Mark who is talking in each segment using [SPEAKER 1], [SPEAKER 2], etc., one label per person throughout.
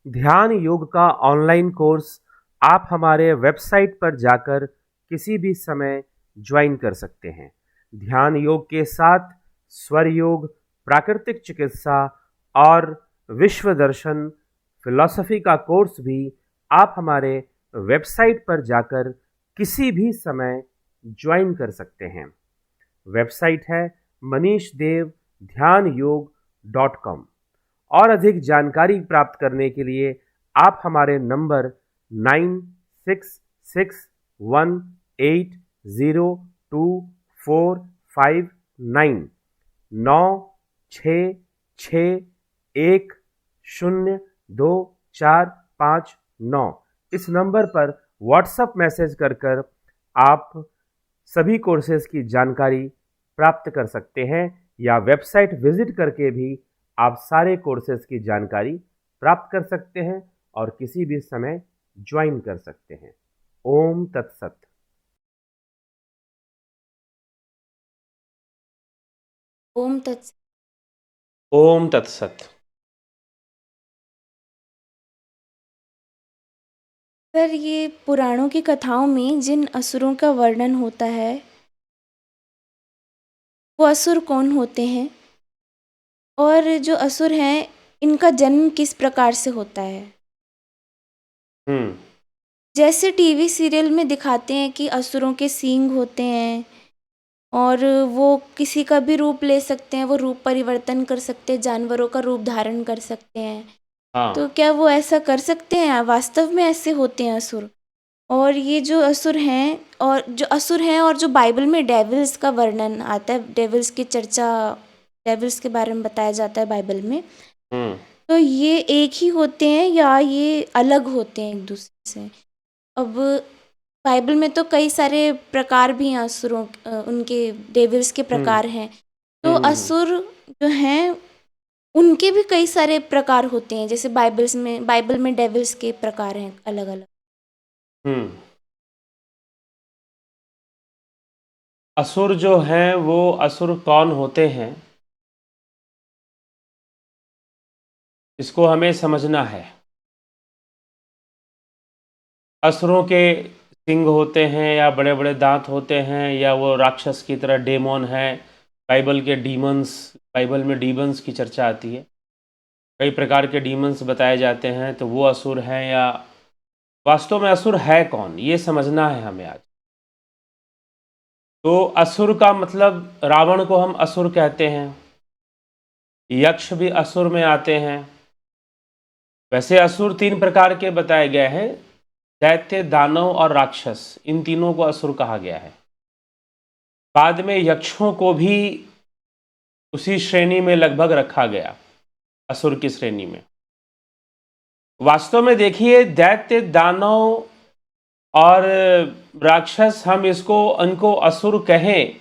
[SPEAKER 1] ध्यान योग का ऑनलाइन कोर्स आप हमारे वेबसाइट पर जाकर किसी भी समय ज्वाइन कर सकते हैं। ध्यान योग के साथ स्वर योग, प्राकृतिक चिकित्सा और विश्व दर्शन फिलॉसफी का कोर्स भी आप हमारे वेबसाइट पर जाकर किसी भी समय ज्वाइन कर सकते हैं। वेबसाइट है manishdevdhyanयोग.com। और अधिक जानकारी प्राप्त करने के लिए आप हमारे नंबर 9661802459 9661202459 इस नंबर पर व्हाट्सएप मैसेज कर कर आप सभी कोर्सेज की जानकारी प्राप्त कर सकते हैं, या वेबसाइट विजिट करके भी आप सारे कोर्सेज की जानकारी प्राप्त कर सकते हैं और किसी भी समय ज्वाइन कर सकते हैं। ओम तत्सत।
[SPEAKER 2] ओम तत्सत।
[SPEAKER 1] ओम तत्सत।
[SPEAKER 2] सर, ये पुराणों की कथाओं में जिन असुरों का वर्णन होता है, वो असुर कौन होते हैं? और जो असुर हैं, इनका जन्म किस प्रकार से होता है? जैसे टीवी सीरियल में दिखाते हैं कि असुरों के सींग होते हैं और वो किसी का भी रूप ले सकते हैं, वो रूप परिवर्तन कर सकते हैं, जानवरों का रूप धारण कर सकते हैं। तो
[SPEAKER 1] हाँ।
[SPEAKER 2] क्या वो ऐसा कर सकते हैं? वास्तव में ऐसे होते हैं असुर? और ये जो असुर हैं और जो बाइबल में डेविल्स का वर्णन आता है, डेविल्स की चर्चा, डेविल्स के बारे में बताया जाता है बाइबल में, तो ये एक ही होते हैं या ये अलग होते हैं एक दूसरे से? अब बाइबल में तो कई सारे प्रकार भी हैं असुरों, उनके डेविल्स के प्रकार हैं। तो असुर जो हैं उनके भी कई सारे प्रकार होते हैं, जैसे बाइबल में डेविल्स के प्रकार हैं अलग अलग।
[SPEAKER 1] असुर जो हैं वो असुर कौन होते हैं, इसको हमें समझना है। असुरों के सिंग होते हैं या बड़े बड़े दांत होते हैं, या वो राक्षस की तरह डेमोन है। बाइबल के डीमंस, बाइबल में डीमंस की चर्चा आती है, कई प्रकार के डीमंस बताए जाते हैं। तो वो असुर हैं, या वास्तव में असुर है कौन, ये समझना है हमें आज। तो असुर का मतलब, रावण को हम असुर कहते हैं, यक्ष भी असुर में आते हैं। वैसे असुर तीन प्रकार के बताए गए हैं, दैत्य, दानव और राक्षस, इन तीनों को असुर कहा गया है। बाद में यक्षों को भी उसी श्रेणी में लगभग रखा गया, असुर की श्रेणी में। वास्तव में देखिए, दैत्य, दानव और राक्षस, हम इनको असुर कहें,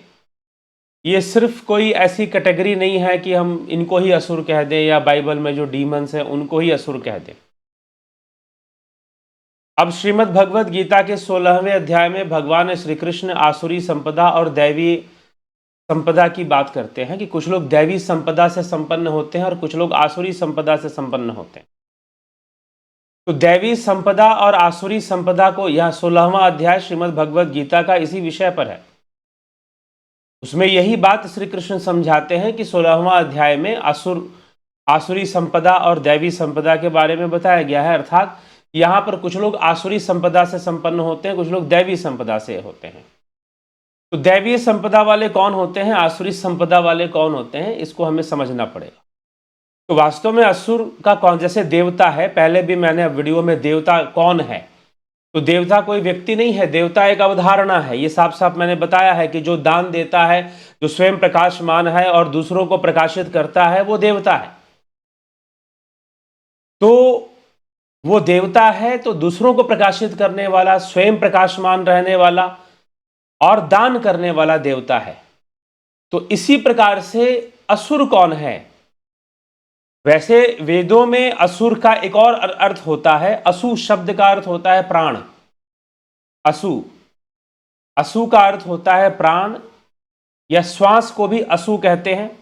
[SPEAKER 1] ये सिर्फ कोई ऐसी कैटेगरी नहीं है कि हम इनको ही असुर कह दें, या बाइबल में जो डीमंस हैं उनको ही असुर कह दें। अब श्रीमद् भगवत गीता के 16वें अध्याय में भगवान श्री कृष्ण आसुरी संपदा और दैवी संपदा की बात करते हैं कि कुछ लोग दैवी संपदा से संपन्न होते हैं और कुछ लोग आसुरी संपदा से संपन्न होते हैं। तो दैवी संपदा और आसुरी संपदा को, यह 16वां अध्याय श्रीमद् भगवत गीता का इसी विषय पर है। उसमें यही बात श्री कृष्ण समझाते हैं कि 16वां अध्याय में आसुरी संपदा और दैवी संपदा के बारे में बताया गया है। अर्थात यहां पर कुछ लोग आसुरी संपदा से संपन्न होते हैं, कुछ लोग दैवी संपदा से होते हैं। तो दैवीय संपदा वाले कौन होते हैं, आसुरी संपदा वाले कौन होते हैं, इसको हमें समझना पड़ेगा। तो वास्तव में असुर का कौन, जैसे देवता है, पहले भी मैंने वीडियो में देवता कौन है, तो देवता कोई व्यक्ति नहीं है, देवता एक अवधारणा है। ये साफ साफ मैंने बताया है कि जो दान देता है, जो स्वयं प्रकाशमान है और दूसरों को प्रकाशित करता है, वो देवता है। तो वो देवता है तो दूसरों को प्रकाशित करने वाला, स्वयं प्रकाशमान रहने वाला और दान करने वाला देवता है। तो इसी प्रकार से असुर कौन है? वैसे वेदों में असुर का एक और अर्थ होता है। असु शब्द का अर्थ होता है प्राण। असु, असु का अर्थ होता है प्राण, या श्वास को भी असु कहते हैं,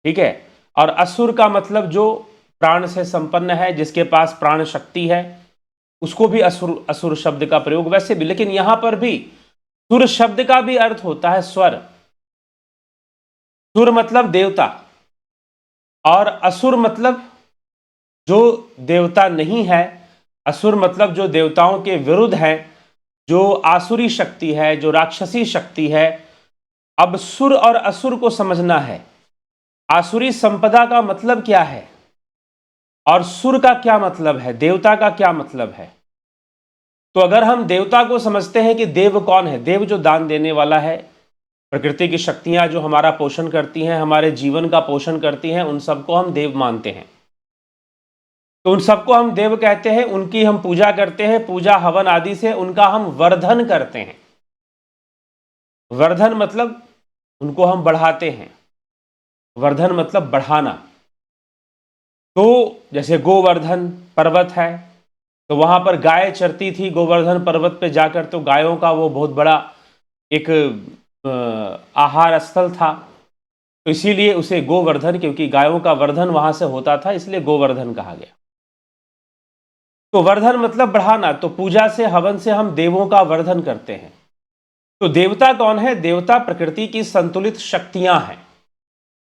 [SPEAKER 1] ठीक है। और असुर का मतलब जो प्राण से संपन्न है, जिसके पास प्राण शक्ति है, उसको भी असुर असुर शब्द का प्रयोग वैसे भी। लेकिन यहां पर भी सुर शब्द का भी अर्थ होता है स्वर। सुर मतलब देवता और असुर मतलब जो देवता नहीं है। असुर मतलब जो देवताओं के विरुद्ध है, जो आसुरी शक्ति है, जो राक्षसी शक्ति है। अब सुर और असुर को समझना है। आसुरी संपदा का मतलब क्या है और सुर का क्या मतलब है, देवता का क्या मतलब है। तो अगर हम देवता को समझते हैं कि देव कौन है, देव जो दान देने वाला है, प्रकृति की शक्तियां जो हमारा पोषण करती हैं, हमारे जीवन का पोषण करती हैं, उन सबको हम देव मानते हैं। तो उन सबको हम देव कहते हैं, उनकी हम पूजा करते हैं, पूजा हवन आदि से उनका हम वर्धन करते हैं। वर्धन मतलब उनको हम बढ़ाते हैं, वर्धन मतलब बढ़ाना। तो जैसे गोवर्धन पर्वत है, तो वहां पर गाय चरती थी गोवर्धन पर्वत पे जाकर, तो गायों का वो बहुत बड़ा एक आहार स्थल था, तो इसीलिए उसे गोवर्धन, क्योंकि गायों का वर्धन वहां से होता था, इसलिए गोवर्धन कहा गया। तो वर्धन मतलब बढ़ाना। तो पूजा से, हवन से हम देवों का वर्धन करते हैं। तो देवता कौन है? देवता प्रकृति की संतुलित शक्तियां हैं।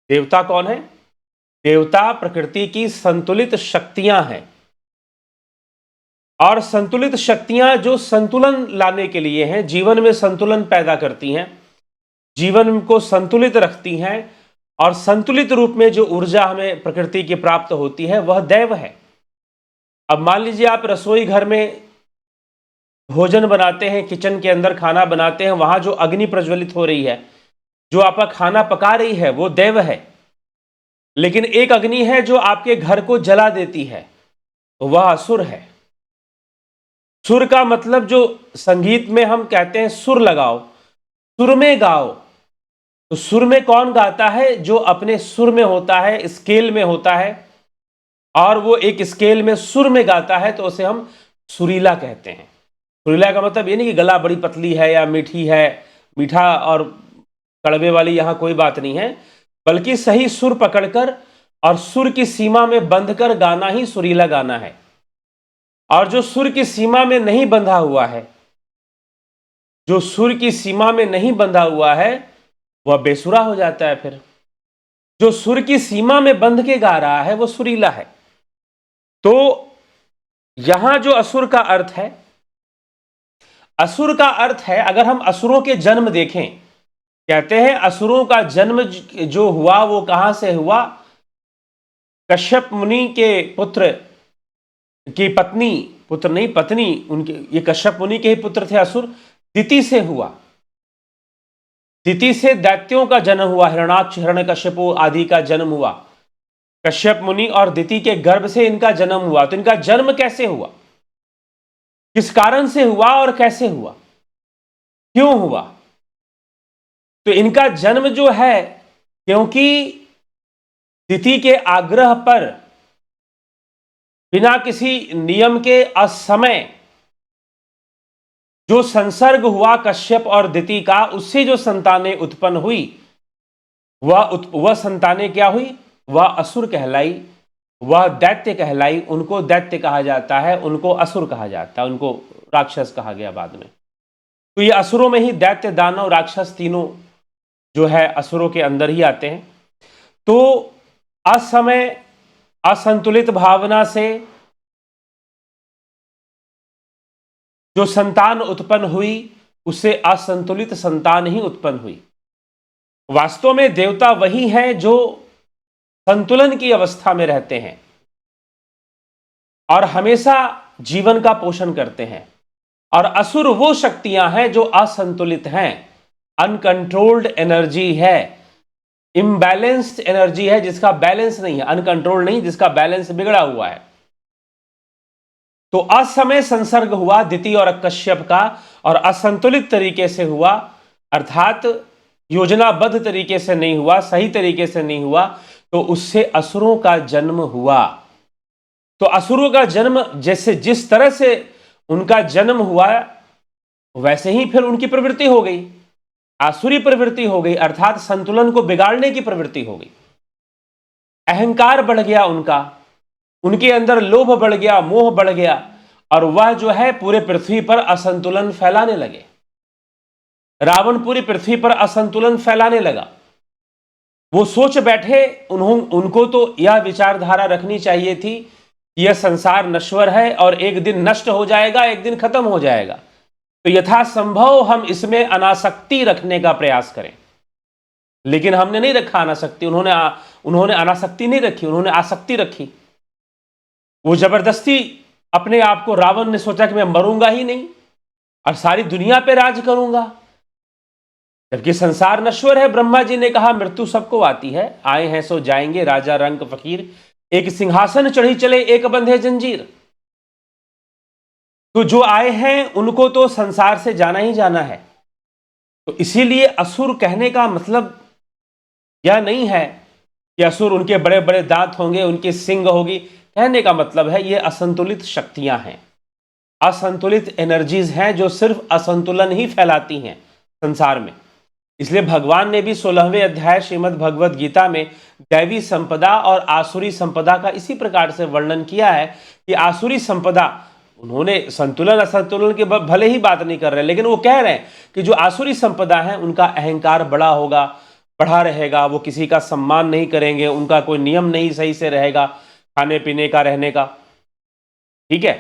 [SPEAKER 1] देवता कौन है? देवता प्रकृति की संतुलित शक्तियां हैं। और संतुलित शक्तियां जो संतुलन लाने के लिए हैं, जीवन में संतुलन पैदा करती हैं, जीवन को संतुलित रखती हैं, और संतुलित रूप में जो ऊर्जा हमें प्रकृति की प्राप्त होती है वह दैव है। अब मान लीजिए आप रसोई घर में भोजन बनाते हैं, किचन के अंदर खाना बनाते हैं, वहां जो अग्नि प्रज्वलित हो रही है, जो आपका खाना पका रही है, वो दैव है। लेकिन एक अग्नि है जो आपके घर को जला देती है, वह असुर है। सुर का मतलब जो संगीत में हम कहते हैं सुर लगाओ, सुर में गाओ। तो सुर में कौन गाता है? जो अपने सुर में होता है, स्केल में होता है, और वो एक स्केल में सुर में गाता है, तो उसे हम सुरीला कहते हैं। सुरीला का मतलब ये नहीं कि गला बड़ी पतली है या मीठी है, मीठा और कड़वे वाली यहां कोई बात नहीं है, बल्कि सही सुर पकड़कर और सुर की सीमा में बंधकर गाना ही सुरीला गाना है। और जो सुर की सीमा में नहीं बंधा हुआ है, जो सुर की सीमा में नहीं बंधा हुआ है, वह बेसुरा हो जाता है। फिर जो सुर की सीमा में बंध के गा रहा है वो सुरीला है। तो यहां जो असुर का अर्थ है, असुर का अर्थ है, अगर हम असुरों के जन्म देखें, कहते हैं असुरों का जन्म जो हुआ वो कहां से हुआ? कश्यप मुनि के पुत्र की पत्नी, पुत्र नहीं पत्नी उनके, ये कश्यप मुनि के ही पुत्र थे असुर, दिति से हुआ। दिति से दैत्यों का जन्म हुआ, हिरणाक्ष, हिरण्यकश्यपु आदि का जन्म हुआ। कश्यप मुनि और दिति के गर्भ से इनका जन्म हुआ। तो इनका जन्म कैसे हुआ, किस कारण से हुआ और कैसे हुआ, क्यों हुआ? तो इनका जन्म जो है, क्योंकि दिति के आग्रह पर बिना किसी नियम के असमय जो संसर्ग हुआ कश्यप और दिति का, उससे जो संतानें उत्पन्न हुई, वह संतानें क्या हुई? वह असुर कहलाई, वह दैत्य कहलाई। उनको दैत्य कहा जाता है, उनको असुर कहा जाता है, उनको राक्षस कहा गया बाद में। तो ये असुरों में ही दैत्य, दानव, राक्षस तीनों जो है असुरों के अंदर ही आते हैं। तो असमय, असंतुलित भावना से जो संतान उत्पन्न हुई, उससे असंतुलित संतान ही उत्पन्न हुई। वास्तव में देवता वही हैं जो संतुलन की अवस्था में रहते हैं और हमेशा जीवन का पोषण करते हैं। और असुर वो शक्तियां हैं जो असंतुलित हैं, अनकंट्रोल्ड एनर्जी है, इम्बैलेंस्ड एनर्जी है, जिसका बैलेंस नहीं है, अनकंट्रोल्ड नहीं, जिसका बैलेंस बिगड़ा हुआ है। तो असमय संसर्ग हुआ दिति और कश्यप का, और असंतुलित तरीके से हुआ, अर्थात योजनाबद्ध तरीके से नहीं हुआ, सही तरीके से नहीं हुआ, तो उससे असुरों का जन्म हुआ। तो असुरों का जन्म, जैसे जिस तरह से उनका जन्म हुआ, वैसे ही फिर उनकी प्रवृत्ति हो गई, आसुरी प्रवृत्ति हो गई, अर्थात संतुलन को बिगाड़ने की प्रवृत्ति हो गई। अहंकार बढ़ गया उनका, उनके अंदर लोभ बढ़ गया, मोह बढ़ गया, और वह जो है पूरे पृथ्वी पर असंतुलन फैलाने लगे। रावण पूरी पृथ्वी पर असंतुलन फैलाने लगा। वो सोच बैठे, उनको तो यह विचारधारा रखनी चाहिए थी कि यह संसार नश्वर है और एक दिन नष्ट हो जाएगा, एक दिन खत्म हो जाएगा, तो यथासंभव हम इसमें अनासक्ति रखने का प्रयास करें। लेकिन हमने नहीं रखा अनासक्ति, उन्होंने अनासक्ति नहीं रखी, उन्होंने आसक्ति रखी। वो जबरदस्ती अपने आप को, रावण ने सोचा कि मैं मरूंगा ही नहीं और सारी दुनिया पे राज करूंगा, जबकि संसार नश्वर है। ब्रह्मा जी ने कहा मृत्यु सबको आती है, आए हैं सो जाएंगे, राजा रंक फकीर, एक सिंहासन चढ़ी चले एक बंधे जंजीर। तो जो आए हैं उनको तो संसार से जाना ही जाना है। तो इसीलिए असुर कहने का मतलब यह नहीं है कि असुर उनके बड़े बड़े दांत होंगे, उनकी सिंग होगी। कहने का मतलब है ये असंतुलित शक्तियां हैं, असंतुलित एनर्जीज हैं जो सिर्फ असंतुलन ही फैलाती हैं संसार में। इसलिए भगवान ने भी 16वें अध्याय श्रीमद् भगवद गीता में दैवी संपदा और आसुरी संपदा का इसी प्रकार से वर्णन किया है कि आसुरी संपदा, उन्होंने संतुलन असंतुलन के भले ही बात नहीं कर रहे, लेकिन वो कह रहे हैं कि जो आसुरी संपदा है उनका अहंकार बड़ा होगा, बढ़ा रहेगा, वो किसी का सम्मान नहीं करेंगे, उनका कोई नियम नहीं सही से रहेगा खाने पीने का, रहने का, ठीक है।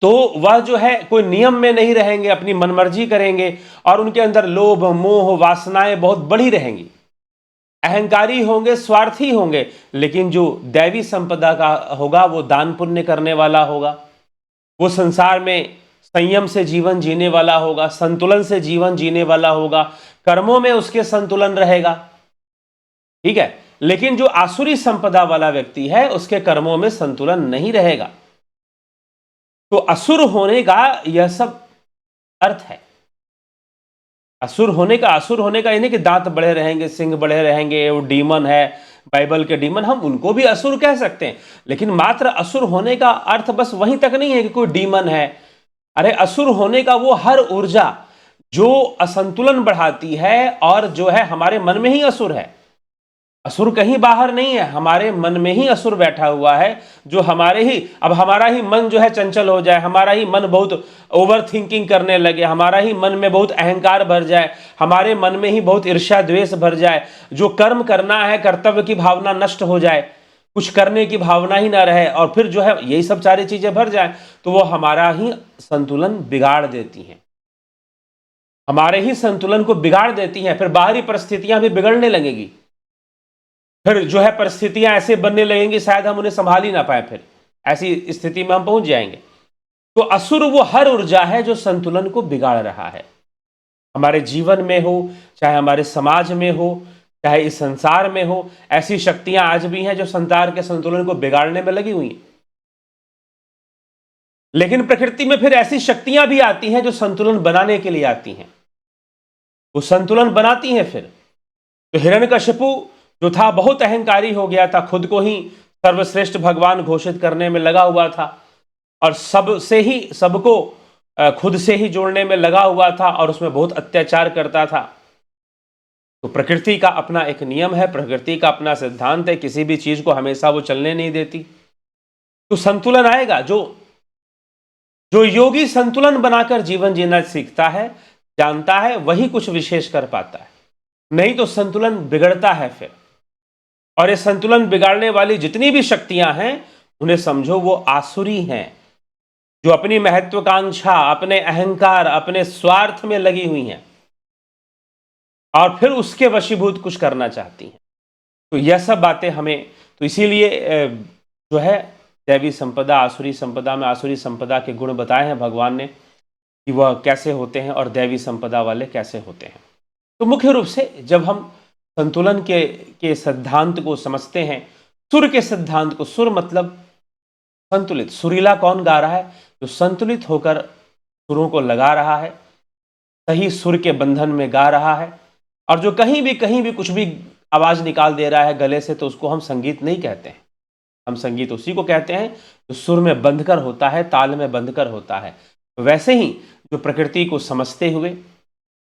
[SPEAKER 1] तो वह जो है कोई नियम में नहीं रहेंगे, अपनी मनमर्जी करेंगे और उनके अंदर लोभ मोह वासनाएं बहुत बढ़ी रहेंगी, अहंकारी होंगे, स्वार्थी होंगे। लेकिन जो दैवी संपदा का होगा वो दान पुण्य करने वाला होगा, वो संसार में संयम से जीवन जीने वाला होगा, संतुलन से जीवन जीने वाला होगा, कर्मों में उसके संतुलन रहेगा, ठीक है। लेकिन जो आसुरी संपदा वाला व्यक्ति है उसके कर्मों में संतुलन नहीं रहेगा। तो असुर होने का यह सब अर्थ है। असुर होने का यानी कि दांत बड़े रहेंगे, सिंग बड़े रहेंगे, वो डीमन है, बाइबल के डीमन, हम उनको भी असुर कह सकते हैं। लेकिन मात्र असुर होने का अर्थ बस वहीं तक नहीं है कि कोई डीमन है। अरे असुर होने का वो हर ऊर्जा जो असंतुलन बढ़ाती है और जो है हमारे मन में ही असुर है। असुर कहीं बाहर नहीं है, हमारे मन में ही असुर बैठा हुआ है, जो अब हमारा ही मन जो है चंचल हो जाए, हमारा ही मन बहुत ओवर थिंकिंग करने लगे, हमारा ही मन में बहुत अहंकार भर जाए, हमारे मन में ही बहुत ईर्ष्या द्वेष भर जाए, जो कर्म करना है कर्तव्य की भावना नष्ट हो जाए, कुछ करने की भावना ही ना रहे, और फिर जो है यही सब सारी चीजें भर जाए, तो वो हमारा ही संतुलन बिगाड़ देती हैं, हमारे ही संतुलन को बिगाड़ देती हैं। फिर बाहरी परिस्थितियां भी बिगड़ने लगेगी, फिर जो है परिस्थितियां ऐसे बनने लगेंगी शायद हम उन्हें संभाल ही ना पाए, फिर ऐसी स्थिति में हम पहुंच जाएंगे। तो असुर वो हर ऊर्जा है जो संतुलन को बिगाड़ रहा है, हमारे जीवन में हो, चाहे हमारे समाज में हो, चाहे इस संसार में हो। ऐसी शक्तियां आज भी हैं जो संसार के संतुलन को बिगाड़ने में लगी हुई हैं। लेकिन प्रकृति में फिर ऐसी शक्तियां भी आती हैं जो संतुलन बनाने के लिए आती हैं, वो संतुलन बनाती हैं। फिर तो हिरण्यकशिपु जो था बहुत अहंकारी हो गया था, खुद को ही सर्वश्रेष्ठ भगवान घोषित करने में लगा हुआ था और सबको खुद से ही जोड़ने में लगा हुआ था और उसमें बहुत अत्याचार करता था। तो प्रकृति का अपना एक नियम है, प्रकृति का अपना सिद्धांत है, किसी भी चीज को हमेशा वो चलने नहीं देती। तो संतुलन आएगा। जो योगी संतुलन बनाकर जीवन जीना सीखता है, जानता है, वही कुछ विशेष कर पाता है, नहीं तो संतुलन बिगड़ता है फिर। और ये संतुलन बिगाड़ने वाली जितनी भी शक्तियां हैं उन्हें समझो वो आसुरी हैं, जो अपनी महत्वाकांक्षा, अपने अहंकार, अपने स्वार्थ में लगी हुई हैं और फिर उसके वशीभूत कुछ करना चाहती हैं। तो यह सब बातें हमें, तो इसीलिए जो है दैवी संपदा, आसुरी संपदा में आसुरी संपदा के गुण बताए हैं भगवान ने कि वह कैसे होते हैं और दैवी संपदा वाले कैसे होते हैं। तो मुख्य रूप से जब हम संतुलन के सिद्धांत को समझते हैं, सुर के सिद्धांत को, सुर मतलब संतुलित, सुरीला कौन गा रहा है? जो संतुलित होकर सुरों को लगा रहा है, सही सुर के बंधन में गा रहा है, और जो कहीं भी कुछ भी आवाज निकाल दे रहा है गले से, तो उसको हम संगीत नहीं कहते हैं। हम संगीत उसी को कहते हैं जो सुर में बंधकर होता है, ताल में बंधकर होता है। वैसे ही जो प्रकृति को समझते हुए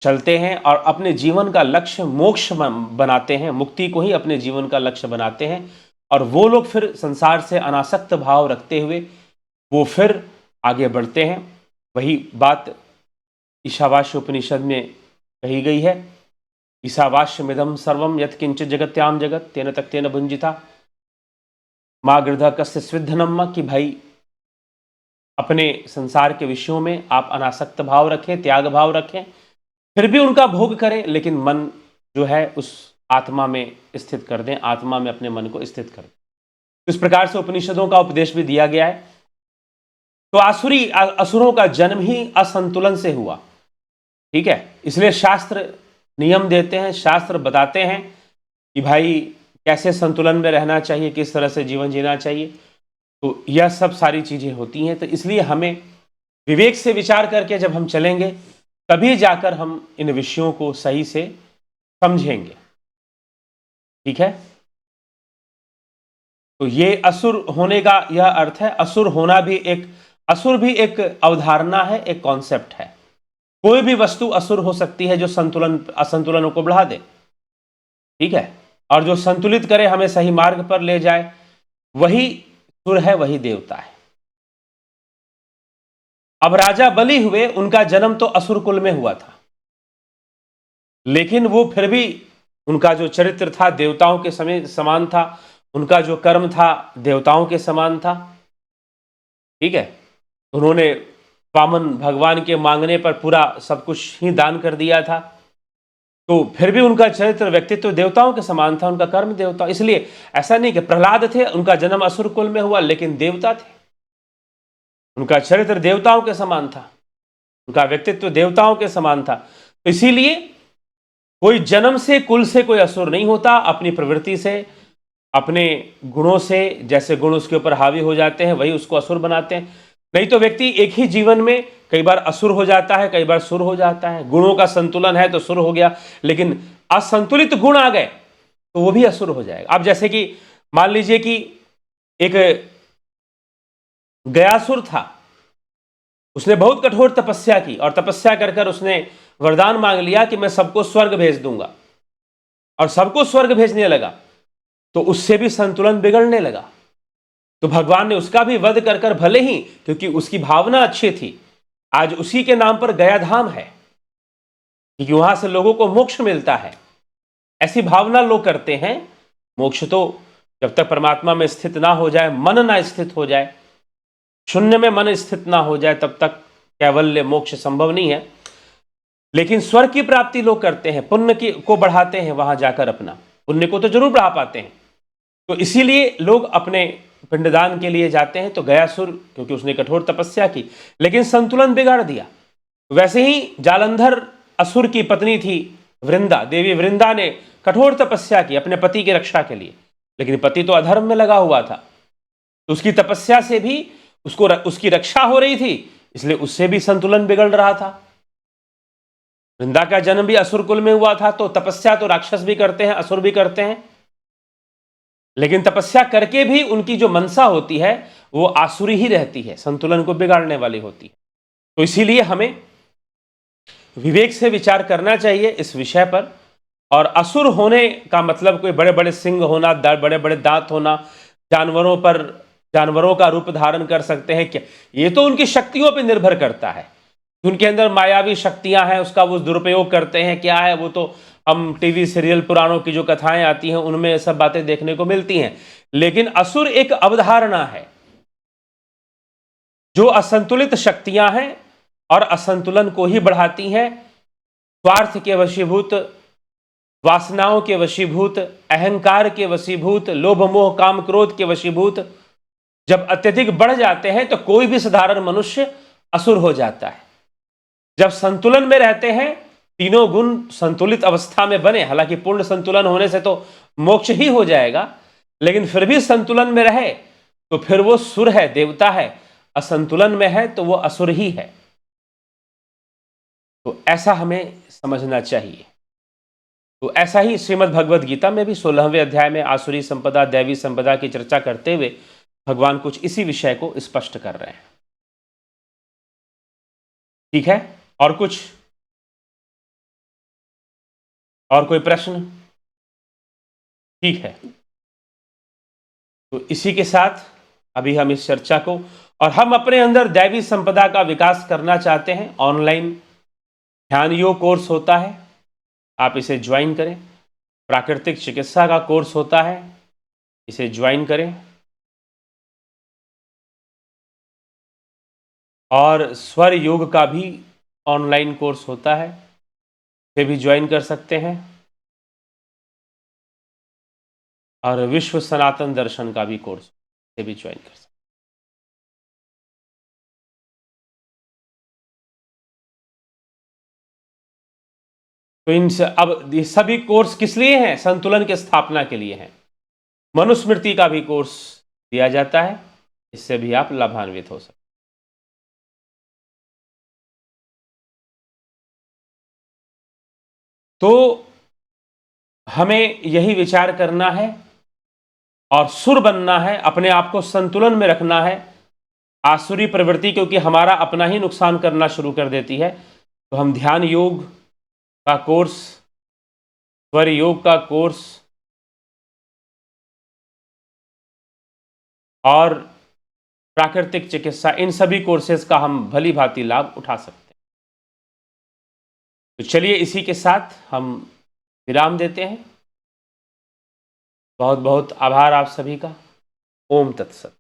[SPEAKER 1] चलते हैं और अपने जीवन का लक्ष्य मोक्ष बनाते हैं, मुक्ति को ही अपने जीवन का लक्ष्य बनाते हैं और वो लोग फिर संसार से अनासक्त भाव रखते हुए वो फिर आगे बढ़ते हैं। वही बात ईशावास्य उपनिषद में कही गई है, ईशावास्यमिदं सर्वं यत्किंचित् जगत्याम जगत तेन तक्तेन भुंजिता माँ गृध कस्य स्विद्धनम, कि भाई अपने संसार के विषयों में आप अनासक्त भाव रखें, त्याग भाव रखें, फिर भी उनका भोग करें, लेकिन मन जो है उस आत्मा में स्थित कर दें, आत्मा में अपने मन को स्थित कर दें। इस प्रकार से उपनिषदों का उपदेश भी दिया गया है। तो असुरों का जन्म ही असंतुलन से हुआ, ठीक है। इसलिए शास्त्र नियम देते हैं, शास्त्र बताते हैं कि भाई कैसे संतुलन में रहना चाहिए, किस तरह से जीवन जीना चाहिए। तो यह सब सारी चीजें होती हैं। तो इसलिए हमें विवेक से विचार करके जब हम चलेंगे तभी जाकर हम इन विषयों को सही से समझेंगे, ठीक है। तो ये असुर होने का यह अर्थ है। असुर भी एक अवधारणा है, एक कॉन्सेप्ट है। कोई भी वस्तु असुर हो सकती है जो असंतुलन को बढ़ा दे, ठीक है, और जो संतुलित करे, हमें सही मार्ग पर ले जाए, वही सुर है, वही देवता है। अब राजा बलि हुए, उनका जन्म तो असुर कुल में हुआ था, लेकिन वो फिर भी उनका जो चरित्र था देवताओं के समान था, उनका जो कर्म था देवताओं के समान था, ठीक है। उन्होंने वामन भगवान के मांगने पर पूरा सब कुछ ही दान कर दिया था, तो फिर भी उनका चरित्र व्यक्तित्व देवताओं के समान था, उनका कर्म देवता। इसलिए ऐसा नहीं कि प्रहलाद थे, उनका जन्म असुर कुल में हुआ, लेकिन देवता थे, उनका चरित्र देवताओं के समान था, उनका व्यक्तित्व देवताओं के समान था। तो इसीलिए कोई जन्म से कुल से कोई असुर नहीं होता, अपनी प्रवृत्ति से, अपने गुणों से, जैसे गुण उसके ऊपर हावी हो जाते हैं वही उसको असुर बनाते हैं। नहीं तो व्यक्ति एक ही जीवन में कई बार असुर हो जाता है, कई बार सुर हो जाता है। गुणों का संतुलन है तो सुर हो गया, लेकिन असंतुलित गुण आ गए तो वो भी असुर हो जाएगा। अब जैसे कि मान लीजिए कि एक गयासुर था, उसने बहुत कठोर तपस्या की और तपस्या कर कर उसने वरदान मांग लिया कि मैं सबको स्वर्ग भेज दूंगा, और सबको स्वर्ग भेजने लगा, तो उससे भी संतुलन बिगड़ने लगा। तो भगवान ने उसका भी वध कर कर, भले ही क्योंकि उसकी भावना अच्छी थी, आज उसी के नाम पर गया धाम है, क्योंकि वहां से लोगों को मोक्ष मिलता है। ऐसी भावना लोग करते हैं। मोक्ष तो जब तक परमात्मा में स्थित ना हो जाए, मन ना स्थित हो जाए, शून्य में मन स्थित ना हो जाए, तब तक कैवल्य मोक्ष संभव नहीं है। लेकिन स्वर्ग की प्राप्ति लोग करते हैं, पुण्य की को बढ़ाते हैं, वहां जाकर अपना पुण्य को तो जरूर बढ़ा पाते हैं। तो इसीलिए लोग अपने पिंडदान के लिए जाते हैं। तो गयासुर, क्योंकि उसने कठोर तपस्या की लेकिन संतुलन बिगाड़ दिया। वैसे ही जालंधर असुर की पत्नी थी वृंदा, देवी वृंदा ने कठोर तपस्या की अपने पति की रक्षा के लिए, लेकिन पति तो अधर्म में लगा हुआ था, तो उसकी तपस्या से भी उसकी रक्षा हो रही थी, इसलिए उससे भी संतुलन बिगड़ रहा था। वृंदा का जन्म भी असुर कुल में हुआ था, तो तपस्या तो राक्षस भी करते हैं, असुर भी करते हैं, लेकिन तपस्या करके भी उनकी जो मनसा होती है वो आसुरी ही रहती है, संतुलन को बिगाड़ने वाली होती है। तो इसीलिए हमें विवेक से विचार करना चाहिए इस विषय पर। और असुर होने का मतलब कोई बड़े बड़े सिंह होना, बड़े बड़े दांत होना, जानवरों का रूप धारण कर सकते हैं क्या, ये तो उनकी शक्तियों पर निर्भर करता है। उनके अंदर मायावी शक्तियां हैं, उसका वो दुरुपयोग करते हैं, क्या है वो तो हम टीवी सीरियल पुराणों की जो कथाएं आती हैं उनमें ये सब बातें देखने को मिलती हैं। लेकिन असुर एक अवधारणा है जो असंतुलित शक्तियां हैं और असंतुलन को ही बढ़ाती हैं। स्वार्थ के वशीभूत, वासनाओं के वशीभूत, अहंकार के वशीभूत, लोभ मोह काम क्रोध के वशीभूत जब अत्यधिक बढ़ जाते हैं तो कोई भी साधारण मनुष्य असुर हो जाता है। जब संतुलन में रहते हैं, तीनों गुण संतुलित अवस्था में बने, हालांकि पूर्ण संतुलन होने से तो मोक्ष ही हो जाएगा, लेकिन फिर भी संतुलन में रहे तो फिर वो सुर है, देवता है। असंतुलन में है तो वो असुर ही है। तो ऐसा हमें समझना चाहिए। तो ऐसा ही श्रीमद् भगवद गीता में भी 16वें अध्याय में आसुरी संपदा दैवी संपदा की चर्चा करते हुए भगवान कुछ इसी विषय को स्पष्ट कर रहे हैं। ठीक है, और कुछ, और कोई प्रश्न? ठीक है। तो इसी के साथ अभी हम इस चर्चा को, और हम अपने अंदर दैवी संपदा का विकास करना चाहते हैं, ऑनलाइन ध्यान योग कोर्स होता है, आप इसे ज्वाइन करें। प्राकृतिक चिकित्सा का कोर्स होता है, इसे ज्वाइन करें। और स्वर योग का भी ऑनलाइन कोर्स होता है, इसे भी ज्वाइन कर सकते हैं। और विश्व सनातन दर्शन का भी कोर्स, इसे भी ज्वाइन कर सकते हैं। तो अब ये सभी कोर्स किस लिए हैं? संतुलन की स्थापना के लिए हैं। मनुस्मृति का भी कोर्स दिया जाता है, इससे भी आप लाभान्वित हो सकते हैं। तो हमें यही विचार करना है और सुर बनना है, अपने आप को संतुलन में रखना है। आसुरी प्रवृत्ति क्योंकि हमारा अपना ही नुकसान करना शुरू कर देती है, तो हम ध्यान योग का कोर्स, स्वर योग का कोर्स और प्राकृतिक चिकित्सा, इन सभी कोर्सेज का हम भली भांति लाभ उठा सकते हैं। तो चलिए इसी के साथ हम विराम देते हैं। बहुत बहुत आभार आप सभी का। ओम तत्सत।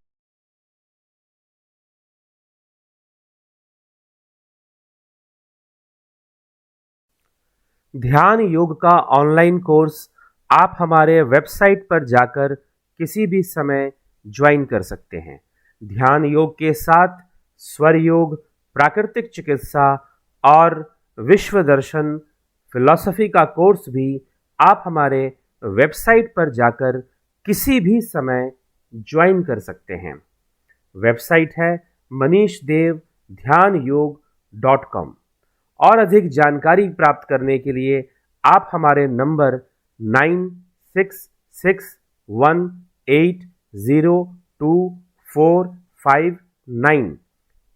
[SPEAKER 1] ध्यान योग का ऑनलाइन कोर्स आप हमारे वेबसाइट पर जाकर किसी भी समय ज्वाइन कर सकते हैं। ध्यान योग के साथ स्वर योग, प्राकृतिक चिकित्सा और विश्व दर्शन फिलॉसफी का कोर्स भी आप हमारे वेबसाइट पर जाकर किसी भी समय ज्वाइन कर सकते हैं। वेबसाइट है manishdevdhyanयोग.com। और अधिक जानकारी प्राप्त करने के लिए आप हमारे नंबर 9661802459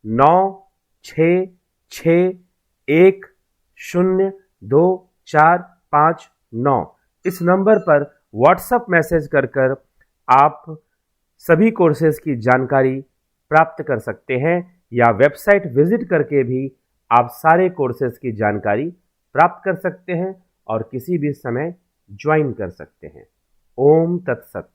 [SPEAKER 1] 9661202459 इस नंबर पर व्हाट्सएप मैसेज कर आप सभी कोर्सेज की जानकारी प्राप्त कर सकते हैं, या वेबसाइट विजिट करके भी आप सारे कोर्सेज की जानकारी प्राप्त कर सकते हैं और किसी भी समय ज्वाइन कर सकते हैं। ओम तत्सत।